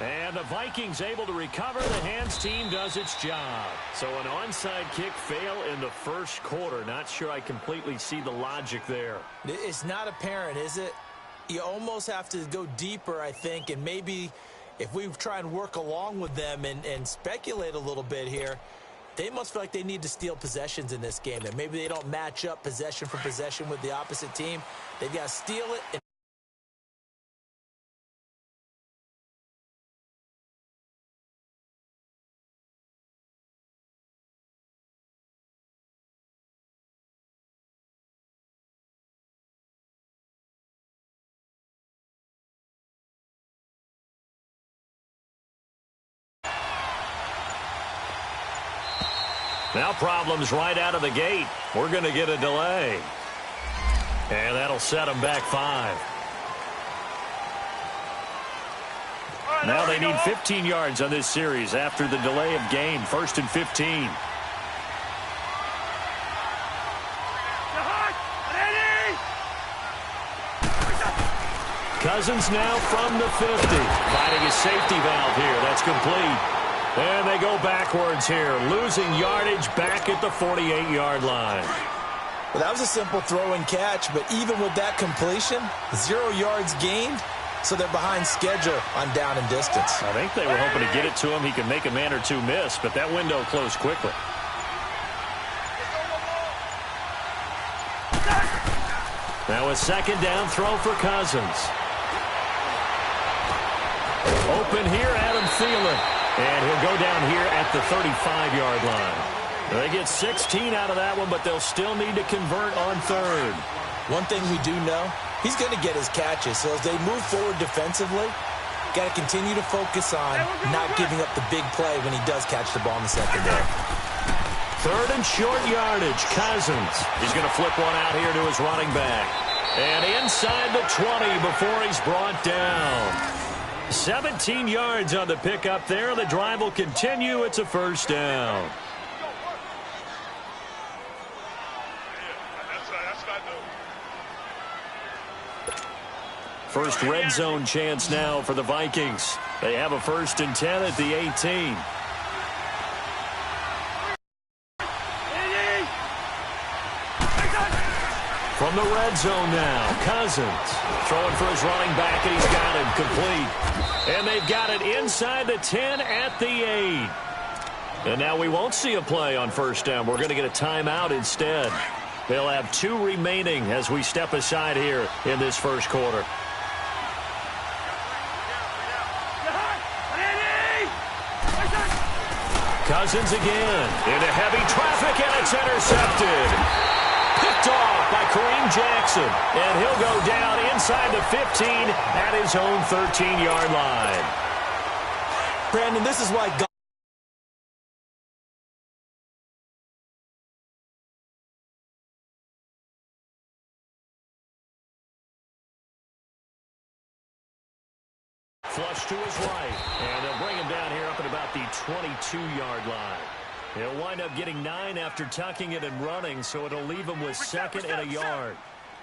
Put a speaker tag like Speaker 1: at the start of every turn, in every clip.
Speaker 1: And the Vikings able to recover. The hands team does its job. So an onside kick fail in the first quarter. Not sure I completely see the logic there.
Speaker 2: It's not apparent, is it? You almost have to go deeper, I think, and maybe if we try and work along with them and speculate a little bit here, they must feel like they need to steal possessions in this game. And maybe they don't match up possession for possession with the opposite team. They've got to steal it and
Speaker 1: now problems right out of the gate. We're going to get a delay. And that'll set them back 5. Now they need 15 yards on this series after the delay of game. 1st and 15. Cousins now from the 50. Finding a safety valve here. That's complete. And they go backwards here, losing yardage back at the 48-yard line.
Speaker 2: Well, that was a simple throw and catch, but even with that completion, 0 yards gained, so they're behind schedule on down and distance.
Speaker 1: I think they were hoping to get it to him. He could make a man or two miss, but that window closed quickly. Now a second down throw for Cousins. Open here, Adam Thielen. And he'll go down here at the 35-yard line. They get 16 out of that one, but they'll still need to convert on 3rd.
Speaker 2: One thing we do know, he's going to get his catches. So as they move forward defensively, got to continue to focus on not giving up the big play when he does catch the ball in the secondary.
Speaker 1: 3rd and short yardage. Cousins. He's going to flip one out here to his running back. And inside the 20 before he's brought down. 17 yards on the pickup there. The drive will continue. It's a first down. First red zone chance now for the Vikings. They have a 1st and 10 at the 18. From the red zone now, Cousins throwing for his running back, and he's got him complete. And they've got it inside the 10 at the 8. And now we won't see a play on 1st down. We're going to get a timeout instead. They'll have 2 remaining as we step aside here in this first quarter. Cousins again into heavy traffic, and it's intercepted. Picked off by Kareem Jackson, and he'll go down inside the 15 at his own 13-yard line.
Speaker 2: Brandon, this is why
Speaker 1: flush to his right, and they'll bring him down here up at about the 22-yard line. He'll wind up getting 9 after tucking it and running, so it'll leave him with 2nd and a yard.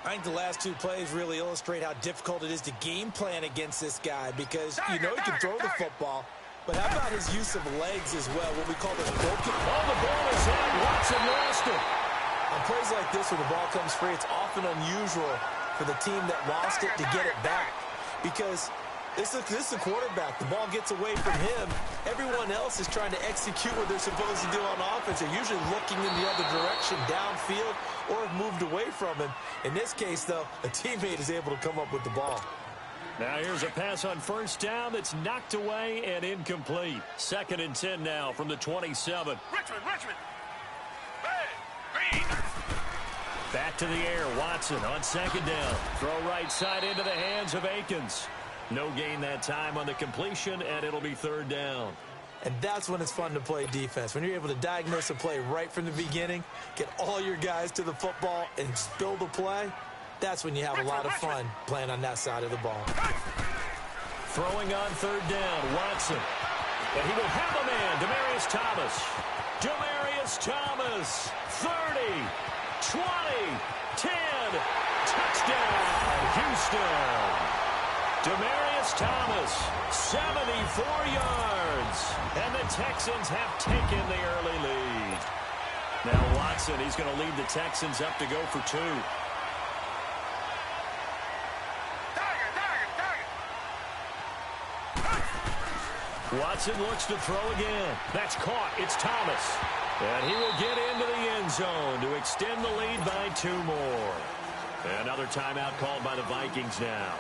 Speaker 2: I think the last 2 plays really illustrate how difficult it is to game plan against this guy because you know he can throw the football, but how about his use of legs as well, what we call the broken.
Speaker 1: Oh, the ball is in. Watson lost it.
Speaker 2: On plays like this when the ball comes free, it's often unusual for the team that lost it to get it back because this is a quarterback. The ball gets away from him. Everyone else is trying to execute what they're supposed to do on offense. They're usually looking in the other direction, downfield, or have moved away from him. In this case, though, a teammate is able to come up with the ball.
Speaker 1: Now here's a pass on 1st down that's knocked away and incomplete. 2nd and 10 now from the 27.
Speaker 3: Richmond. Hey, Green.
Speaker 1: Back to the air. Watson on 2nd down. Throw right side into the hands of Akins. No gain that time on the completion, and it'll be 3rd down.
Speaker 2: And that's when it's fun to play defense. When you're able to diagnose a play right from the beginning, get all your guys to the football, and spill the play, that's when you have a lot of fun playing on that side of the ball.
Speaker 1: Throwing on 3rd down, Watson. And he will have a man, Demaryius Thomas. Demaryius Thomas, 30, 20, 10, touchdown, Houston. Demaryius Thomas, 74 yards. And the Texans have taken the early lead. Now Watson, he's going to lead the Texans up to go for 2. Watson looks to throw again. That's caught. It's Thomas. And he will get into the end zone to extend the lead by 2 more. Another timeout called by the Vikings now.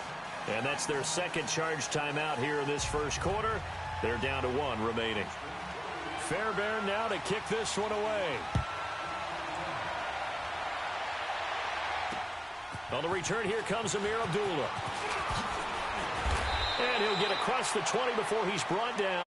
Speaker 1: And that's their second charge timeout here in this first quarter. They're down to 1 remaining. Fairbairn now to kick this one away. On the return, here comes Amir Abdullah. And he'll get across the 20 before he's brought down.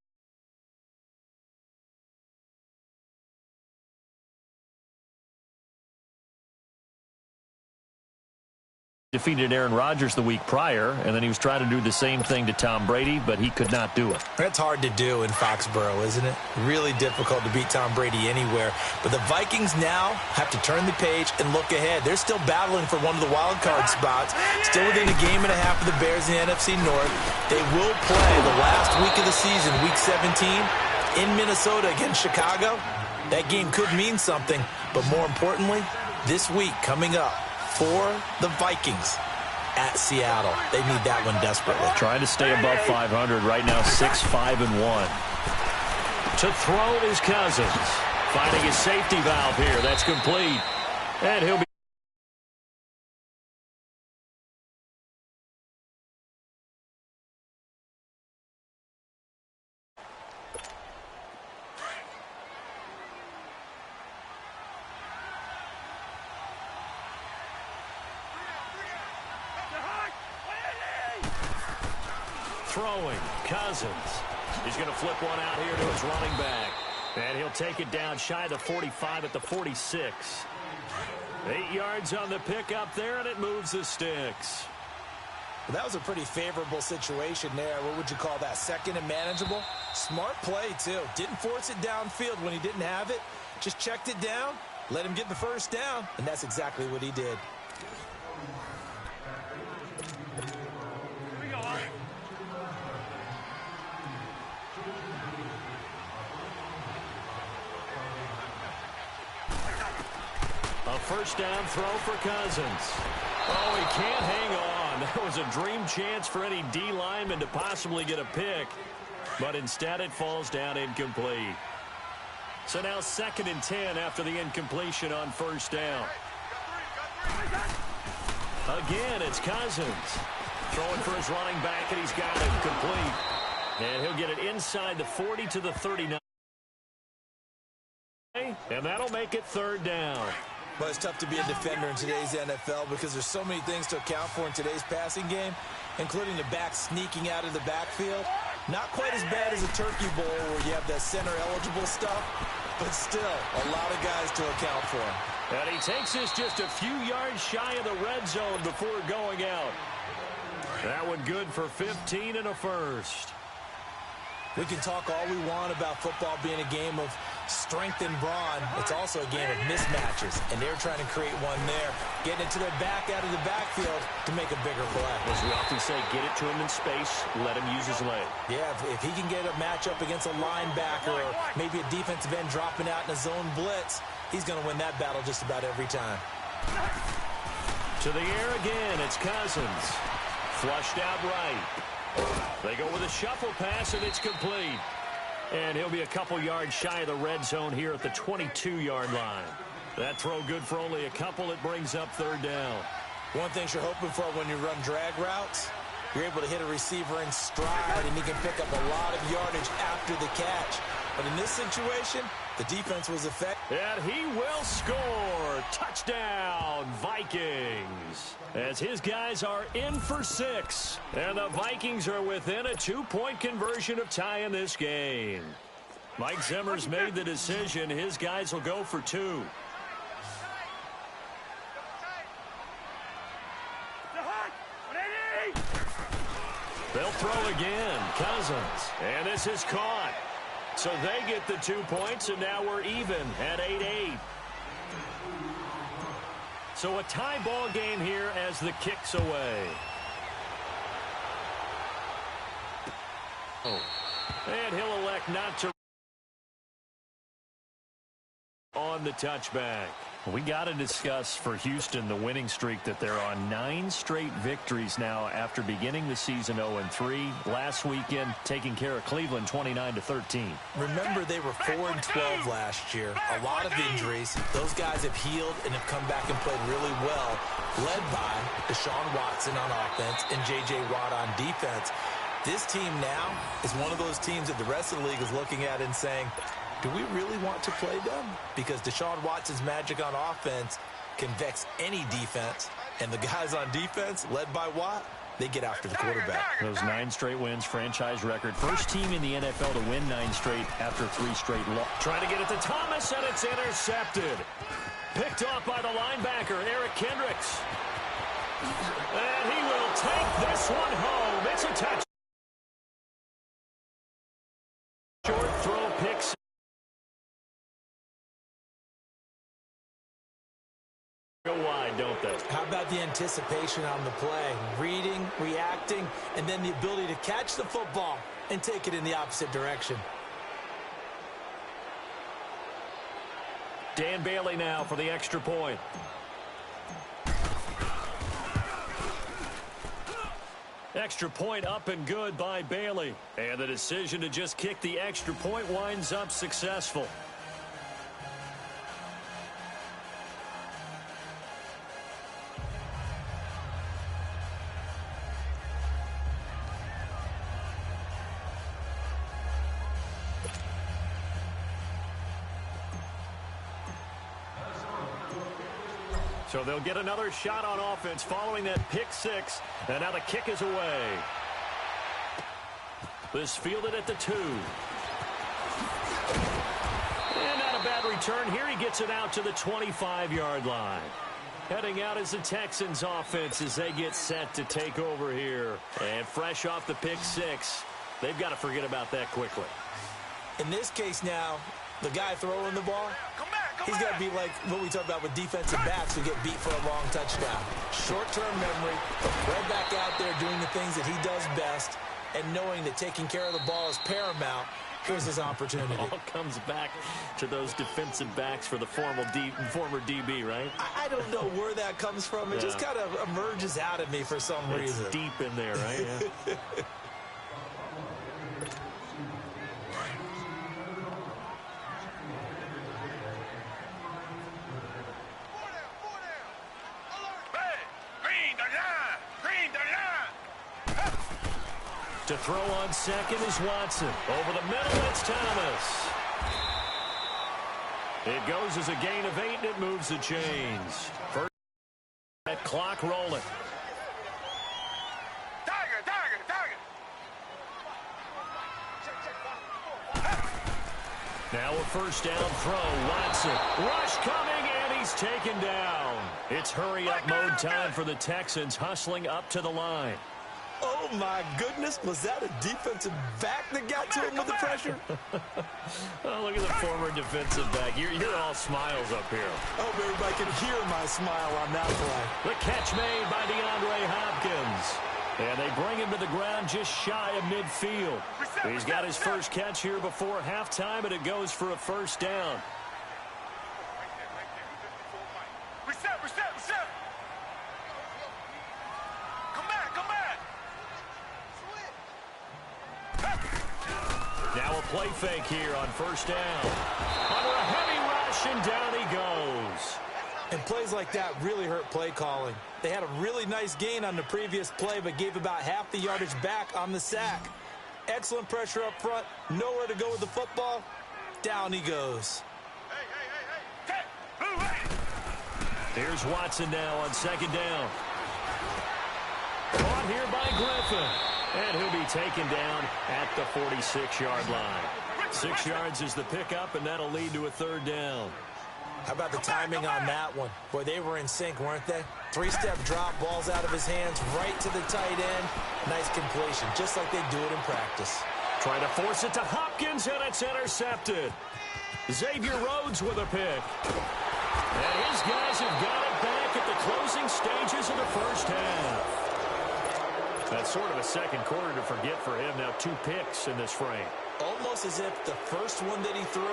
Speaker 1: Defeated Aaron Rodgers the week prior, and then he was trying to do the same thing to Tom Brady, but he could not do it.
Speaker 2: That's hard to do in Foxborough, isn't it? Really difficult to beat Tom Brady anywhere. But the Vikings now have to turn the page and look ahead. They're still battling for one of the wild card spots, still within a game and a half of the Bears in the NFC North. They will play the last week of the season, Week 17, in Minnesota against Chicago. That game could mean something, but more importantly, this week coming up, for the Vikings at Seattle. They need that one desperately.
Speaker 1: Trying to stay above 500 right now, 6-5-1. To throw is Cousins. Finding his safety valve here. That's complete. And he'll be throwing. Cousins. He's going to flip one out here to his running back. And he'll take it down shy of the 45 at the 46. 8 yards on the pickup there, and it moves the sticks.
Speaker 2: Well, that was a pretty favorable situation there. What would you call that? Second and manageable? Smart play, too. Didn't force it downfield when he didn't have it. Just checked it down, let him get the first down, and that's exactly what he did.
Speaker 1: A first down throw for Cousins. Oh, he can't hang on. That was a dream chance for any D lineman to possibly get a pick. But instead it falls down incomplete. So now 2nd and 10 after the incompletion on first down. Again, it's Cousins. Throwing for his running back, and he's got it complete. And he'll get it inside the 40 to the 39. And that'll make it 3rd down.
Speaker 2: But it's tough to be a defender in today's NFL because there's so many things to account for in today's passing game, including the back sneaking out of the backfield. Not quite as bad as a turkey bowl where you have that center-eligible stuff, but still a lot of guys to account for.
Speaker 1: And he takes this just a few yards shy of the red zone before going out. That one good for 15 and a first.
Speaker 2: We can talk all we want about football being a game of strength and brawn. It's also a game of mismatches, and they're trying to create one there, getting it to their back out of the backfield to make a bigger play.
Speaker 1: As we often say, get it to him in space, let him use his leg.
Speaker 2: Yeah, if he can get a matchup against a linebacker or maybe a defensive end dropping out in a zone blitz, he's going to win that battle just about every time.
Speaker 1: To the air again, it's Cousins. Flushed out right. They go with a shuffle pass, and it's complete. And he'll be a couple yards shy of the red zone here at the 22-yard line. That throw good for only a couple. It brings up 3rd down.
Speaker 2: One thing you're hoping for when you run drag routes, you're able to hit a receiver in stride, and he can pick up a lot of yardage after the catch. But in this situation, the defense was effective.
Speaker 1: And he will score. Touchdown, Vikings. As his guys are in for 6. And the Vikings are within a 2-point conversion of tying this game. Mike Zimmer's made the decision. His guys will go for 2. They'll throw again. Cousins. And this is caught. So they get the 2 points, and now we're even at 8-8. So a tie ball game here as the kick's away. And he'll elect not to on the touchback. We got to discuss for Houston the winning streak that they're on 9 straight victories now after beginning the season 0-3. Last weekend, taking care of Cleveland 29-13.
Speaker 2: Remember, they were 4-12 last year. A lot of injuries. Those guys have healed and have come back and played really well, led by Deshaun Watson on offense and J.J. Watt on defense. This team now is one of those teams that the rest of the league is looking at and saying, do we really want to play them? Because Deshaun Watson's magic on offense can vex any defense. And the guys on defense, led by Watt, they get after the quarterback.
Speaker 1: Those 9 straight wins, franchise record. First team in the NFL to win 9 straight after 3 straight losses. Trying to get it to Thomas, and it's intercepted. Picked off by the linebacker, Eric Kendricks. And he will take this one home. It's a touchdown. Short throw, picks. Go wide, don't they?
Speaker 2: How about the anticipation on the play? Reading, reacting, and then the ability to catch the football and take it in the opposite direction.
Speaker 1: Dan Bailey now for the extra point. Extra point up and good by Bailey. And the decision to just kick the extra point winds up successful. So they'll get another shot on offense following that pick 6. And now the kick is away. This fielded at the 2. And not a bad return. Here he gets it out to the 25-yard line. Heading out is the Texans offense as they get set to take over here. And fresh off the pick 6, they've got to forget about that quickly.
Speaker 2: In this case now, the guy throwing the ball, he's got to be like what we talk about with defensive backs who get beat for a long touchdown. Short-term memory, right back out there doing the things that he does best, and knowing that taking care of the ball is paramount. Here's his opportunity.
Speaker 1: It all comes back to those defensive backs for the former DB, right?
Speaker 2: I don't know where that comes from. It just kind of emerges out of me for some reason.
Speaker 1: It's deep in there, right? Yeah. To throw on second is Watson. Over the middle, it's Thomas. It goes as a gain of 8, and it moves the chains. First, that clock rolling. Now a first down throw. Watson. Rush coming, and he's taken down. It's hurry-up mode time for the Texans, hustling up to the line.
Speaker 2: Oh, my goodness. Was that a defensive back that got to him with the pressure?
Speaker 1: Oh, look at the former defensive back. You're all smiles up here.
Speaker 2: I hope everybody can hear my smile on that play.
Speaker 1: The catch made by DeAndre Hopkins. And they bring him to the ground just shy of midfield. He's got his first catch here before halftime, and it goes for a first down. Now a play fake here on first down. Under a heavy rush, and down he goes.
Speaker 2: And plays like that really hurt play calling. They had a really nice gain on the previous play, but gave about half the yardage back on the sack. Excellent pressure up front. Nowhere to go with the football. Down he goes.
Speaker 1: Here's Watson now on second down. Caught here by Griffin. And he'll be taken down at the 46-yard line. 6 yards is the pickup, and that'll lead to a third down.
Speaker 2: How about the timing on that one? Boy, they were in sync, weren't they? 3-step drop, balls out of his hands, right to the tight end. Nice completion, just like they do it in practice.
Speaker 1: Trying to force it to Hopkins, and it's intercepted. Xavier Rhodes with a pick. And his guys have got it back at the closing stages of the first half. That's sort of a second quarter to forget for him. Now 2 picks in this frame.
Speaker 2: Almost as if the first one that he threw,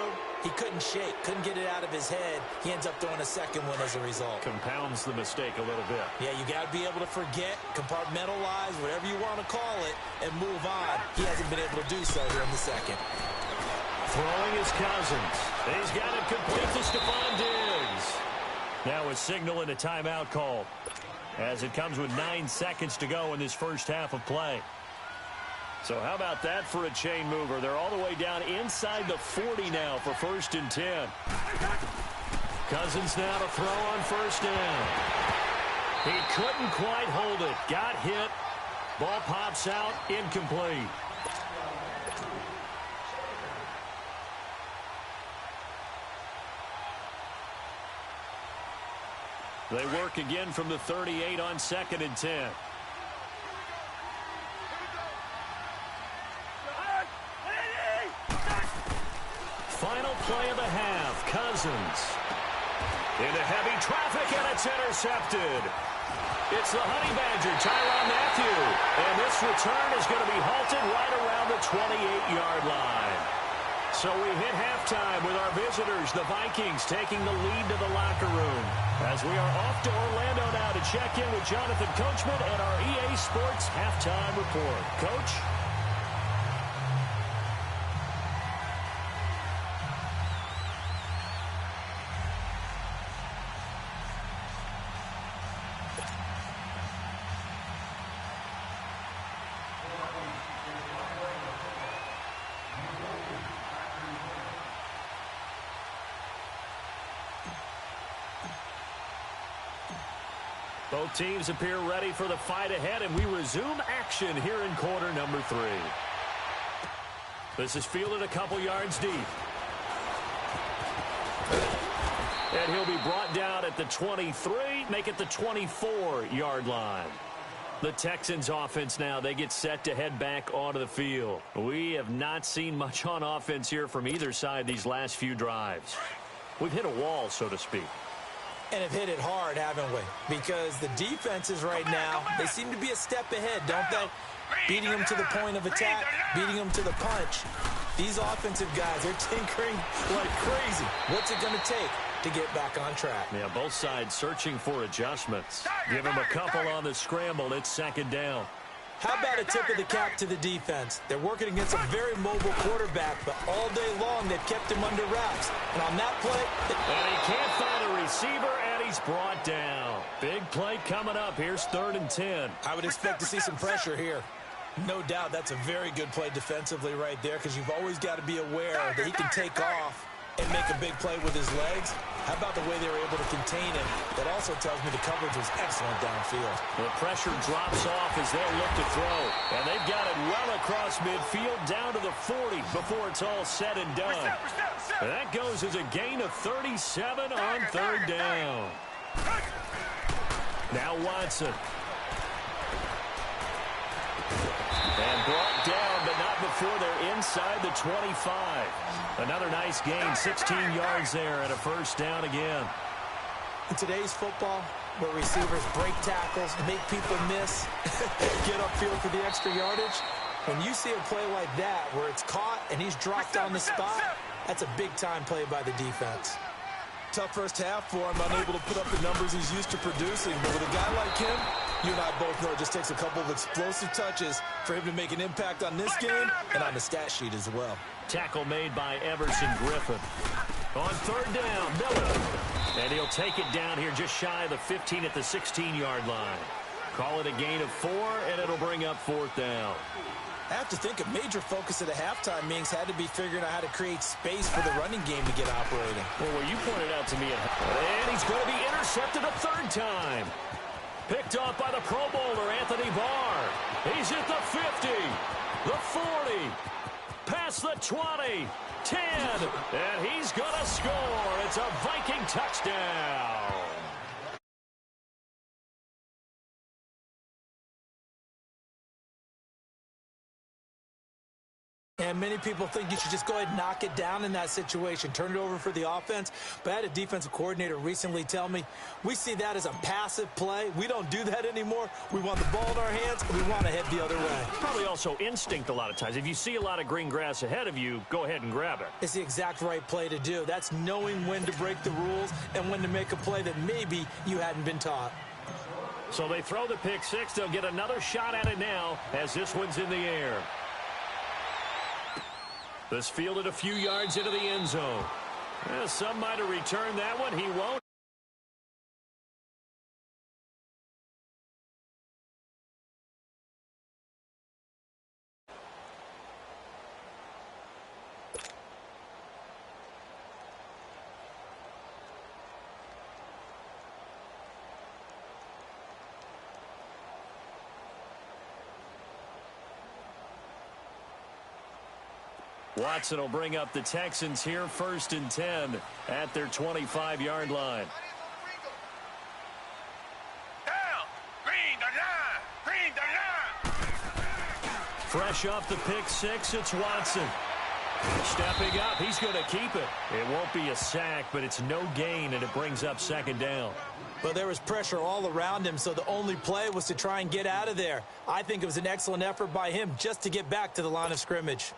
Speaker 2: he couldn't shake, couldn't get it out of his head. He ends up throwing a second one as a result.
Speaker 1: Compounds the mistake a little bit.
Speaker 2: Yeah, you got to be able to forget, compartmentalize, whatever you want to call it, and move on. He hasn't been able to do so here in the second.
Speaker 1: Throwing is Cousins. He's got it complete to Stephon Diggs. Now a signal and a timeout call, as it comes with 9 seconds to go in this first half of play. So how about that for a chain mover? They're all the way down inside the 40 now for 1st and 10. Cousins now to throw on 1st down. He couldn't quite hold it. Got hit. Ball pops out. Incomplete. They work again from the 38 on 2nd and 10. Final play of the half. Cousins into heavy traffic, and it's intercepted. It's the Honey Badger, Tyrann Mathieu. And this return is going to be halted right around the 28-yard line. So we hit halftime with our visitors, the Vikings, taking the lead to the locker room. As we are off to Orlando now to check in with Jonathan Coachman and our EA Sports halftime report. Coach? Both teams appear ready for the fight ahead, and we resume action here in quarter number 3. This is fielded a couple yards deep. And he'll be brought down at the 23, make it the 24-yard line. The Texans offense now, they get set to head back onto the field. We have not seen much on offense here from either side these last few drives. We've hit a wall, so to speak.
Speaker 2: And have hit it hard, haven't we? Because the defenses right now, they seem to be a step ahead, don't they? Beating them to the point of attack, beating them to the punch. These offensive guys, they're tinkering like crazy. What's it going to take to get back on track?
Speaker 1: Yeah, both sides searching for adjustments. Give them a couple on the scramble. It's 2nd down.
Speaker 2: How about a tip of the cap to the defense? They're working against a very mobile quarterback, but all day long they've kept him under wraps. And on that play...
Speaker 1: And he can't find a receiver, and he's brought down. Big play coming up. Here's 3rd and 10.
Speaker 2: I would expect to see some pressure here. No doubt that's a very good play defensively right there, because you've always got to be aware that he can take off and make a big play with his legs. How about the way they were able to contain him? That also tells me the coverage was excellent downfield.
Speaker 1: The pressure drops off as they'll look to throw. And they've got it well across midfield down to the 40 before it's all said and done. And that goes as a gain of 37 on 3rd down. Now Watson. And brought down, but not before they're inside the 25. Another nice gain, 16 yards there and a 1st down again.
Speaker 2: In today's football, where receivers break tackles, make people miss, get upfield for the extra yardage, when you see a play like that where it's caught and he's dropped on the spot, that's a big-time play by the defense. Tough first half for him, unable to put up the numbers he's used to producing. But with a guy like him, you and I both know it just takes a couple of explosive touches for him to make an impact on this game and on the stat sheet as well.
Speaker 1: Tackle made by Everson Griffin. On 3rd down, Miller. And he'll take it down here just shy of the 15 at the 16-yard line. Call it a gain of 4, and it'll bring up 4th down.
Speaker 2: I have to think a major focus of the halftime meetings had to be figuring out how to create space for the running game to get operating.
Speaker 1: Well, what you pointed out to me, and he's going to be intercepted a 3rd time. Picked off by the Pro Bowler, Anthony Barr. He's at the 50, the 40, past the 20, 10, and he's going to score. It's a Viking touchdown.
Speaker 2: And many people think you should just go ahead and knock it down in that situation, turn it over for the offense. But I had a defensive coordinator recently tell me, we see that as a passive play. We don't do that anymore. We want the ball in our hands, and we want to head the other way.
Speaker 1: Probably also instinct a lot of times. If you see a lot of green grass ahead of you, go ahead and grab it.
Speaker 2: It's the exact right play to do. That's knowing when to break the rules and when to make a play that maybe you hadn't been taught.
Speaker 1: So they throw the pick six. They'll get another shot at it now as this one's in the air. This fielded a few yards into the end zone. Well, some might have returned that one. He won't. Watson will bring up the Texans here, 1st and 10 at their 25-yard line.
Speaker 3: Down. Green the line. Green the line.
Speaker 1: Fresh off the pick six, it's Watson. Stepping up, he's going to keep it. It won't be a sack, but it's no gain, and it brings up 2nd down.
Speaker 2: But there was pressure all around him, so the only play was to try and get out of there. I think it was an excellent effort by him just to get back to the line of scrimmage.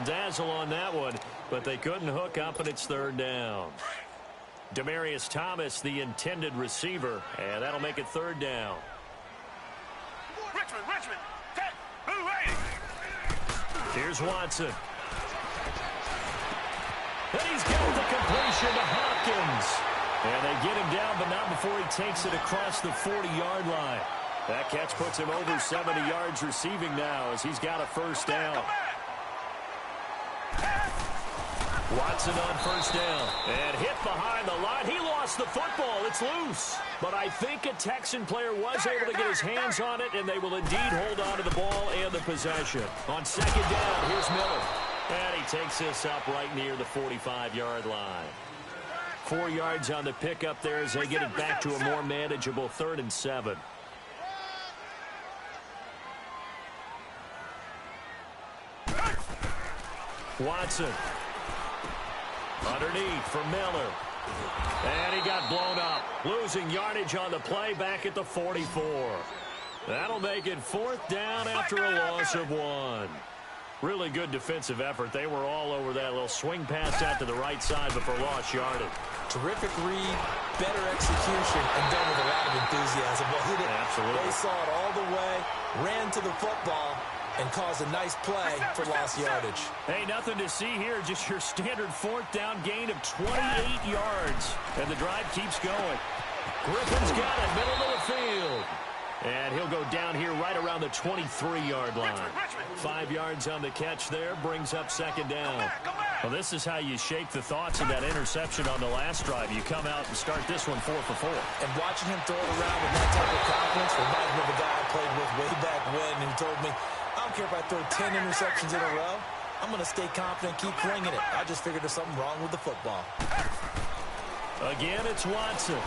Speaker 1: Dazzle on that one, but they couldn't hook up, and it's 3rd down. Demaryius Thomas, the intended receiver, and that'll make it 3rd down.
Speaker 3: Richmond. Take. Blue 80.
Speaker 1: Here's Watson. And he's got the completion to Hopkins. And they get him down, but not before he takes it across the 40-yard line. That catch puts him over 70 yards receiving now as he's got a 1st down. Watson on 1st down and hit behind the line. He lost the football. It's loose. But I think a Texan player was able to get his hands on it, and they will indeed hold on to the ball and the possession. On 2nd down, here's Miller. And he takes this up right near the 45-yard line. 4 yards on the pickup there as they get it back to a more manageable 3rd and 7. Watson. Underneath for Miller. And he got blown up. Losing yardage on the play back at the 44. That'll make it 4th down after a loss of 1. Really good defensive effort. They were all over that little swing pass out to the right side before lost yardage.
Speaker 2: Terrific read, better execution, and done with a lot of enthusiasm. Well,
Speaker 1: absolutely.
Speaker 2: They saw it all the way, ran to the football, and caused a nice play for lost yardage.
Speaker 1: Hey, nothing to see here. Just your standard 4th down gain of 28 yards. And the drive keeps going. Griffin's got it, middle of the field. And he'll go down here right around the 23-yard line. 5 yards on the catch there, brings up 2nd down. Well, this is how you shake the thoughts of that interception on the last drive. You come out and start this one 4 for 4.
Speaker 2: And watching him throw it around with that type of confidence reminds me of a guy I played with way back when, and he told me, I don't care if I throw 10 interceptions in a row. I'm going to stay confident, keep flinging it. I just figured there's something wrong with the football.
Speaker 1: Again, it's Watson.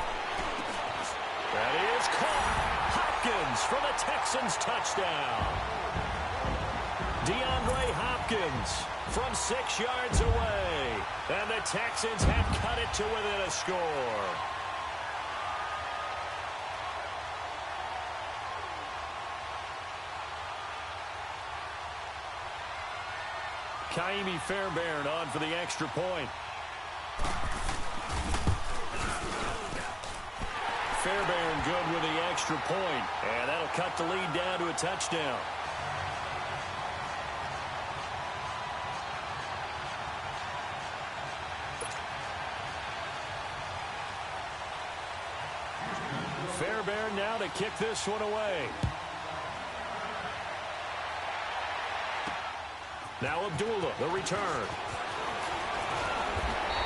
Speaker 1: That is caught. Hopkins for the Texans touchdown. DeAndre Hopkins from 6 yards away. And the Texans have cut it to within a score. Kaimi Fairbairn on for the extra point. Fairbairn good with the extra point, and that'll cut the lead down to a touchdown. Fairbairn now to kick this one away. Now Abdullah, the return.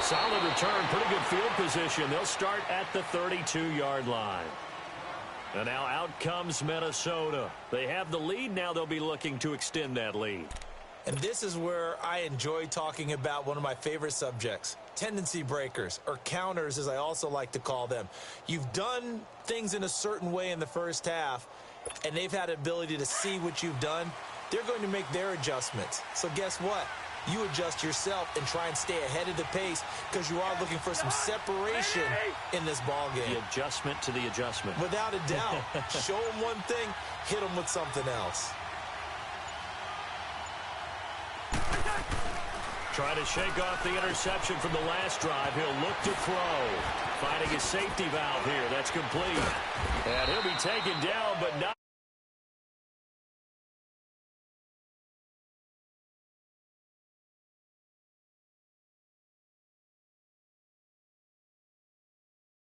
Speaker 1: Solid return, pretty good field position. They'll start at the 32-yard line. And now out comes Minnesota. They have the lead. Now they'll be looking to extend that lead.
Speaker 2: And this is where I enjoy talking about one of my favorite subjects, tendency breakers, or counters as I also like to call them. You've done things in a certain way in the first half, and they've had the ability to see what you've done. They're going to make their adjustments. So guess what? You adjust yourself and try and stay ahead of the pace because you are looking for some separation in this ball game.
Speaker 1: The adjustment to the adjustment.
Speaker 2: Without a doubt. Show them one thing, hit them with something else.
Speaker 1: Try to shake off the interception from the last drive. He'll look to throw. Finding his safety valve here. That's complete. And he'll be taken down, but not.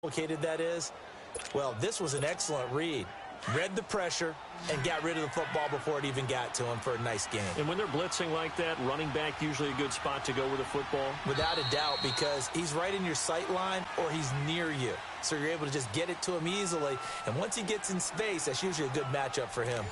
Speaker 2: Complicated that is. Well, this was an excellent read. Read the pressure and got rid of the football before it even got to him for a nice game.
Speaker 1: And when they're blitzing like that, running back usually a good spot to go with a football?
Speaker 2: Without a doubt, because he's right in your sight line or he's near you. So you're able to just get it to him easily. And once he gets in space, that's usually a good matchup for him.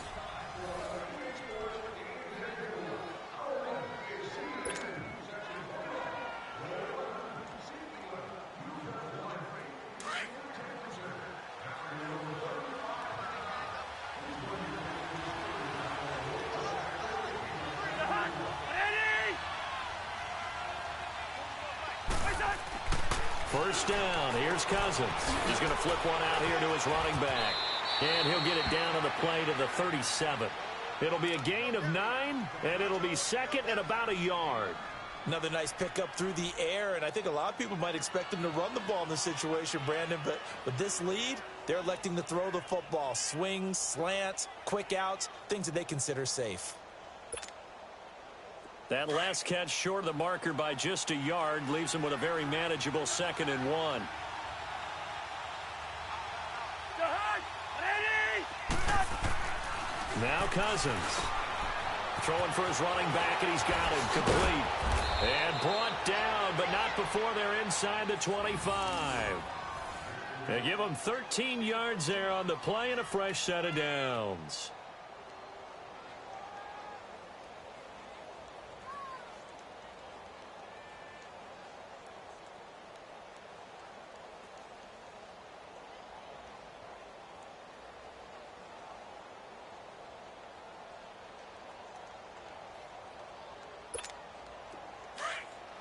Speaker 1: First down. Here's Cousins. He's going to flip one out here to his running back. And he'll get it down on the play to the 37. It'll be a gain of 9, and it'll be second and about a yard.
Speaker 2: Another nice pickup through the air, and I think a lot of people might expect him to run the ball in this situation, Brandon, but with this lead, they're electing to throw the football. Swings, slants, quick outs, things that they consider safe.
Speaker 1: That last catch short of the marker by just a yard leaves him with a very manageable 2nd and 1. Now Cousins. Throwing for his running back, and he's got him complete. And brought down, but not before they're inside the 25. They give him 13 yards there on the play and a fresh set of downs.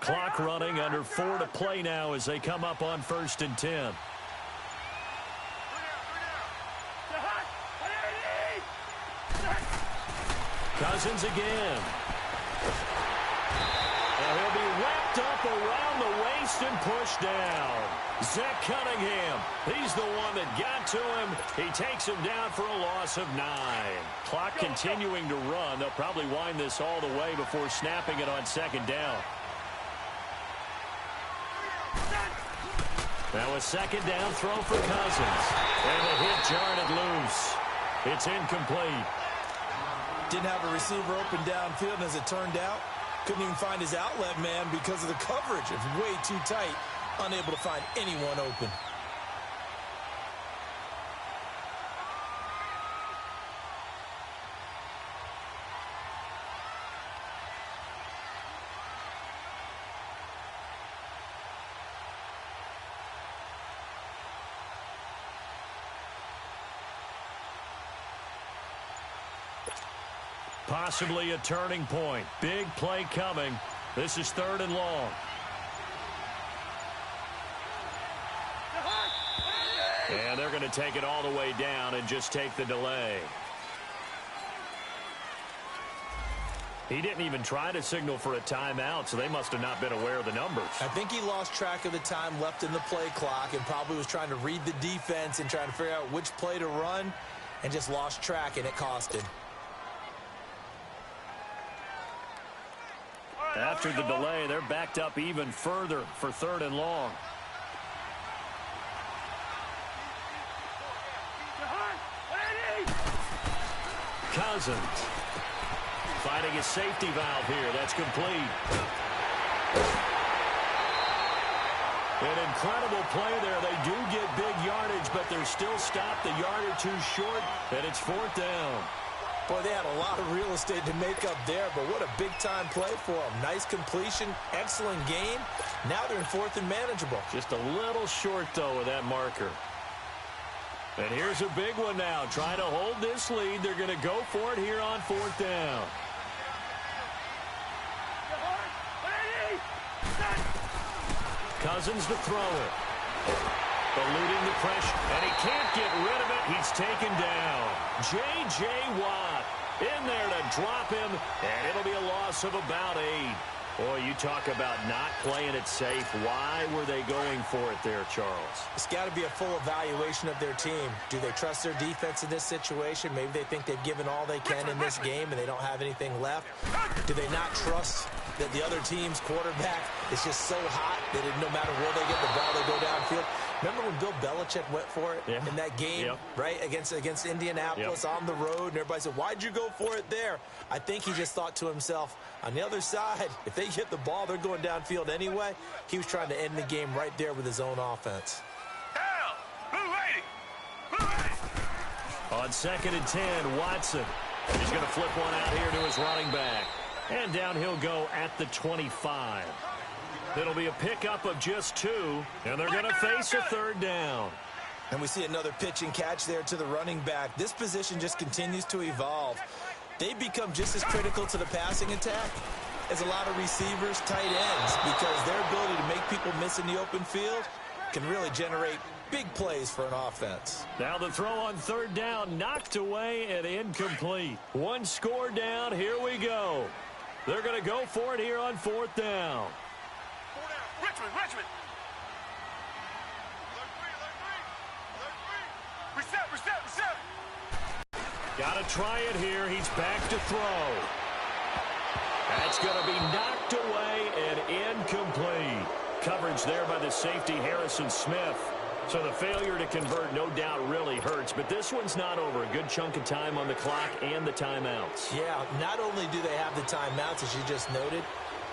Speaker 1: Clock running, under 4 to play now as they come up on 1st and 10. Cousins again. And he'll be wrapped up around the waist and pushed down. Zach Cunningham, he's the one that got to him. He takes him down for a loss of 9. Clock continuing to run. They'll probably wind this all the way before snapping it on 2nd down. Now a 2nd down throw for Cousins. And the hit jarred it loose. It's incomplete.
Speaker 2: Didn't have a receiver open downfield, and as it turned out, couldn't even find his outlet man because of the coverage. It's way too tight, unable to find anyone open.
Speaker 1: Possibly a turning point. Big play coming. This is 3rd and long. And they're going to take it all the way down and just take the delay. He didn't even try to signal for a timeout, so they must have not been aware of the numbers.
Speaker 2: I think he lost track of the time left in the play clock and probably was trying to read the defense and trying to figure out which play to run and just lost track, and it cost him.
Speaker 1: After the delay, they're backed up even further for 3rd and long. Cousins finding his safety valve here. That's complete. An incredible play there. They do get big yardage, but they're still stopped a yard or two short, and it's 4th down.
Speaker 2: Boy, they had a lot of real estate to make up there, but what a big-time play for them. Nice completion, excellent game. Now they're in 4th and manageable.
Speaker 1: Just a little short, though, with that marker. And here's a big one now. Trying to hold this lead. They're going to go for it here on 4th down. Cousins to throw it. Eluding the pressure, and he can't get rid of it. He's taken down. J.J. Watt in there to drop him, and it'll be a loss of about 8. Boy, you talk about not playing it safe. Why were they going for it there, Charles?
Speaker 2: It's got to be a full evaluation of their team. Do they trust their defense in this situation? Maybe they think they've given all they can in this game and they don't have anything left. Do they not trust that the other team's quarterback is just so hot that no matter where they get the ball, they go downfield? Remember when Bill Belichick went for it in that game, right, against Indianapolis on the road, and everybody said, why'd you go for it there? I think he just thought to himself, on the other side, if they get the ball, they're going downfield anyway. He was trying to end the game right there with his own offense.
Speaker 1: On 2nd and 10, Watson. He's going to flip one out here to his running back. And down he'll go at the 25. It'll be a pickup of just 2, and they're going to face a 3rd down.
Speaker 2: And we see another pitch and catch there to the running back. This position just continues to evolve. They become just as critical to the passing attack as a lot of receivers, tight ends, because their ability to make people miss in the open field can really generate big plays for an offense.
Speaker 1: Now the throw on 3rd down, knocked away and incomplete. 1 score down, here we go. They're going to go for it here on 4th down.
Speaker 3: Richmond. Reset.
Speaker 1: Got to try it here. He's back to throw. That's going to be knocked away and incomplete. Coverage there by the safety, Harrison Smith. So the failure to convert no doubt really hurts, but this one's not over. A good chunk of time on the clock and the timeouts.
Speaker 2: Yeah, not only do they have the timeouts, as you just noted,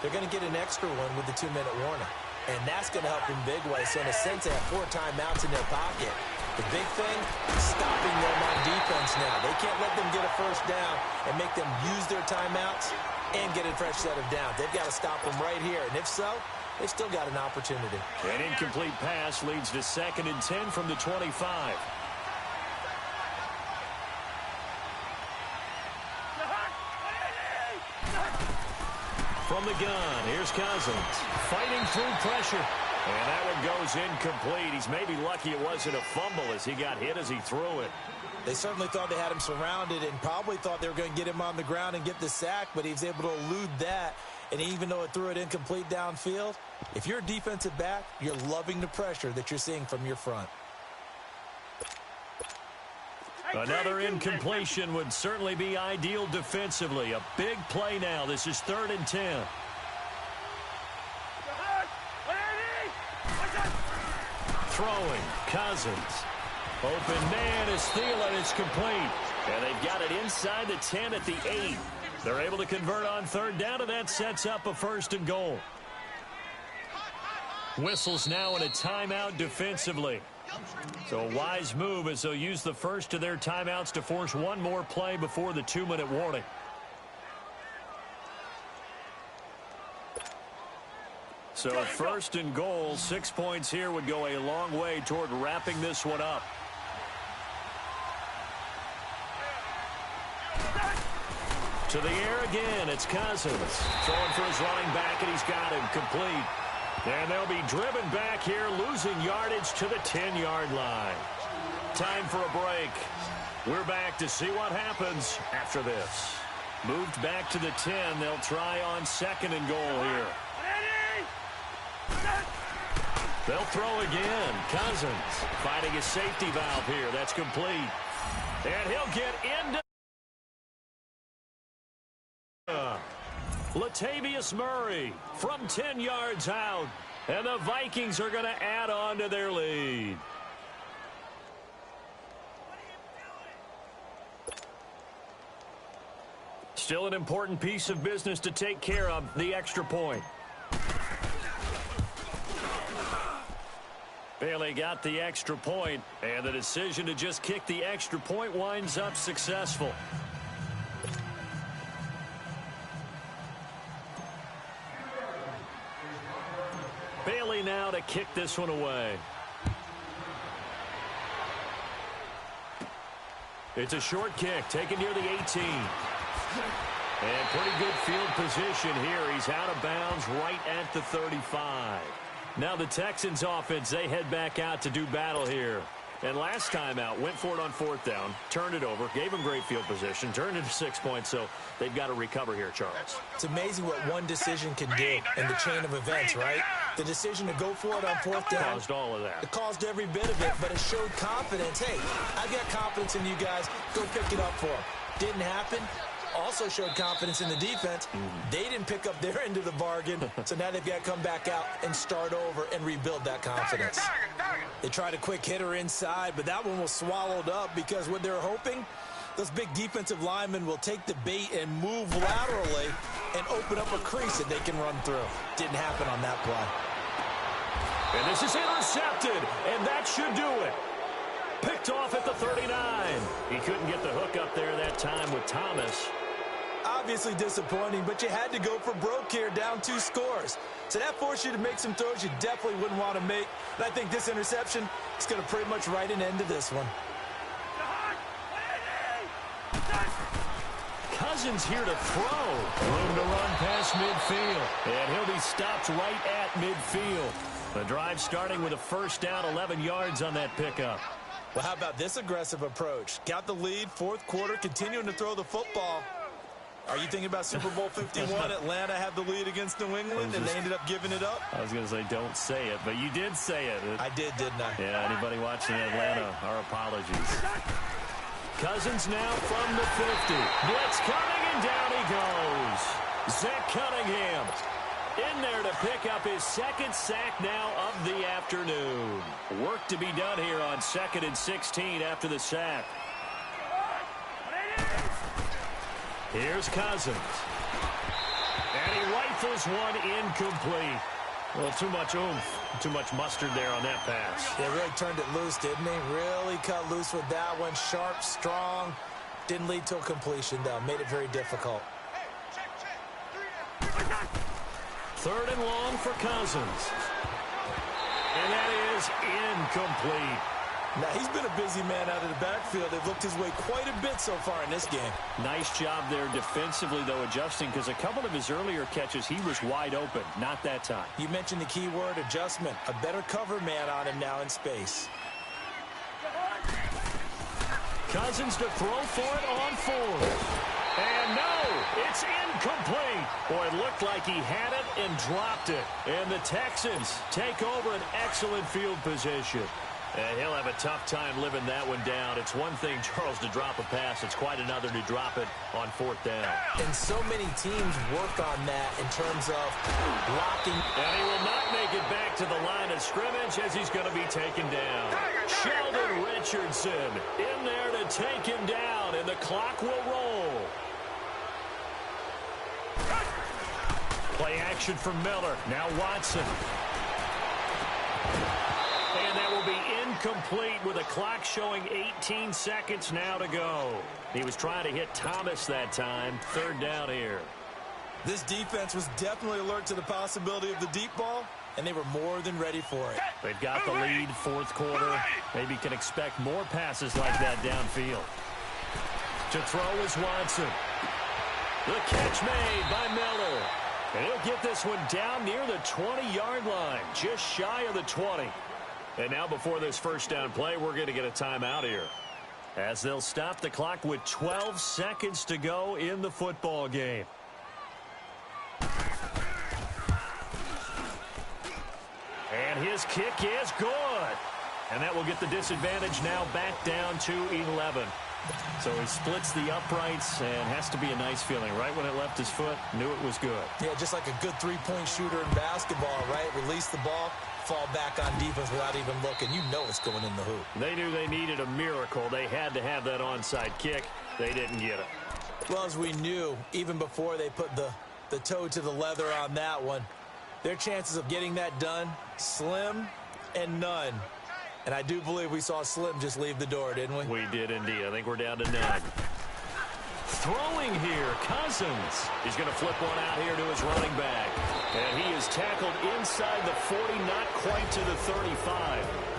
Speaker 2: they're going to get an extra one with the 2-minute warning. And that's going to help in big ways. So in a sense, they have 4 timeouts in their pocket. The big thing, stopping them on defense now. They can't let them get a 1st down and make them use their timeouts and get a fresh set of downs. They've got to stop them right here. And if so, they've still got an opportunity.
Speaker 1: An incomplete pass leads to 2nd and 10 from the 25. From the gun, here's Cousins, fighting through pressure. And that one goes incomplete. He's maybe lucky it wasn't a fumble as he got hit as he threw it.
Speaker 2: They certainly thought they had him surrounded and probably thought they were going to get him on the ground and get the sack, but he was able to elude that. And even though it threw it incomplete downfield, if you're a defensive back, you're loving the pressure that you're seeing from your front.
Speaker 1: Another incompletion would certainly be ideal defensively. A big play now. This is 3rd and 10. Throwing, Cousins. Open man is Thielen. It's complete. And they've got it inside the 10 at the 8. They're able to convert on 3rd down, and that sets up a 1st and goal. Whistles now in a timeout defensively. So a wise move as they'll use the first of their timeouts to force one more play before the 2-minute warning. So 1st and goal, 6 points here would go a long way toward wrapping this one up. To the air again, it's Cousins. Throwing for his running back, and he's got him complete. And they'll be driven back here, losing yardage to the 10-yard line. Time for a break. We're back to see what happens after this. Moved back to the 10. They'll try on 2nd and goal here. They'll throw again. Cousins finding a safety valve here. That's complete. And he'll get into Latavius Murray from 10 yards out. And the Vikings are going to add on to their lead. Still an important piece of business to take care of, the extra point. Bailey got the extra point, and the decision to just kick the extra point winds up successful. Bailey now to kick this one away. It's a short kick taken near the 18. And pretty good field position here. He's out of bounds right at the 35. Now the Texans offense, they head back out to do battle here. And last time out, went for it on fourth down, turned it over, gave him great field position, turned it to 6 points, so they've got to recover here, Charles.
Speaker 2: It's amazing what one decision can do in the chain of events, right? The decision to go for it on fourth down.
Speaker 1: Caused all of that.
Speaker 2: It caused every bit of it, but it showed confidence. Hey, I've got confidence in you guys. Go pick it up for them. Didn't happen. Also showed confidence in the defense. They didn't pick up their end of the bargain, so now they've got to come back out and start over and rebuild that confidence. They tried a quick hitter inside, but that one was swallowed up because what they're hoping, those big defensive linemen will take the bait and move laterally and open up a crease that they can run through. Didn't happen on that play.
Speaker 1: And this is intercepted, and that should do it. Picked off at the 39. He couldn't get the hook up there that time with Thomas.
Speaker 2: Obviously disappointing, but you had to go for broke here, down 2 scores. So that forced you to make some throws you definitely wouldn't want to make. And I think this interception is going to pretty much write an end to this one.
Speaker 1: Cousins here to throw. Room to run past midfield. And he'll be stopped right at midfield. The drive starting with a first down, 11 yards on that pickup.
Speaker 2: Well, how about this aggressive approach? Got the lead, fourth quarter, continuing to throw the football. Are you thinking about Super Bowl 51? Atlanta had the lead against New England, and they ended up giving it up?
Speaker 1: I was going to say don't say it, but you did say it.
Speaker 2: I did, didn't I?
Speaker 1: Yeah, anybody watching Atlanta, our apologies. Cousins now from the 50. Blitz coming, and down he goes. Zach Cunningham in there to pick up his second sack now of the afternoon. Work to be done here on 2nd and 16 after the sack. Here's Cousins. And he rifles one incomplete. Well, too much oomph, too much mustard there on that pass.
Speaker 2: They really turned it loose, didn't they? Really cut loose with that one. Sharp, strong. Didn't lead to a completion, though. Made it very difficult.
Speaker 1: 3rd and long for Cousins. And that is incomplete.
Speaker 2: Now, he's been a busy man out of the backfield. They've looked his way quite a bit so far in this game.
Speaker 1: Nice job there defensively, though, adjusting, because a couple of his earlier catches, he was wide open. Not that time.
Speaker 2: You mentioned the key word, adjustment. A better cover man on him now in space.
Speaker 1: Cousins to throw for it on 4th. And no, it's incomplete. Boy, it looked like he had it and dropped it. And the Texans take over an excellent field position. And he'll have a tough time living that one down. It's one thing, Charles, to drop a pass. It's quite another to drop it on 4th down.
Speaker 2: And so many teams work on that in terms of blocking.
Speaker 1: And he will not make it back to the line of scrimmage as he's going to be taken down. Sheldon Richardson in there to take him down, and the clock will roll. Play action for Miller. Now Watson. And that will be incomplete with the clock showing 18 seconds now to go. He was trying to hit Thomas that time. 3rd down here.
Speaker 2: This defense was definitely alert to the possibility of the deep ball, and they were more than ready for it.
Speaker 1: They've got the lead, 4th quarter. Maybe can expect more passes like that downfield. To throw is Watson. The catch made by Miller. And he'll get this one down near the 20-yard line, just shy of the 20. And now before this first down play, we're going to get a timeout here, as they'll stop the clock with 12 seconds to go in the football game. And his kick is good. And that will get the disadvantage now back down to 11. So he splits the uprights, and has to be a nice feeling. Right when it left his foot, knew it was good.
Speaker 2: Yeah, just like a good three-point shooter in basketball, right? Release the ball, fall back on defense without even looking. You know it's going in the hoop.
Speaker 1: They knew they needed a miracle. They had to have that onside kick. They didn't get it.
Speaker 2: Well, as we knew, even before they put the toe to the leather on that one, their chances of getting that done, slim and none. And I do believe we saw Slim just leave the door, didn't we?
Speaker 1: We did indeed. I think we're down to none. Throwing here, Cousins. He's going to flip one out here to his running back. And he is tackled inside the 40, not quite to the 35.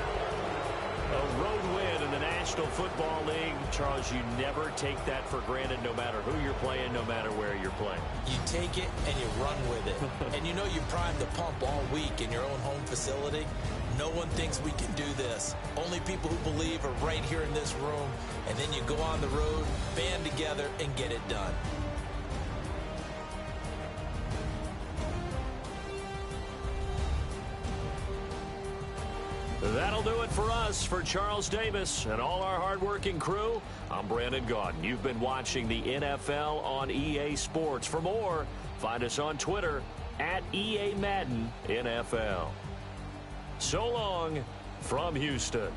Speaker 1: A road win in the National Football League. Charles, you never take that for granted no matter who you're playing, no matter where you're playing.
Speaker 2: You take it and you run with it. And you know you primed the pump all week in your own home facility. No one thinks we can do this. Only people who believe are right here in this room. And then you go on the road, band together, and get it done.
Speaker 1: That'll do it for us. For Charles Davis and all our hardworking crew, I'm Brandon Gaudin. You've been watching the NFL on EA Sports. For more, find us on Twitter at EA Madden NFL. So long from Houston.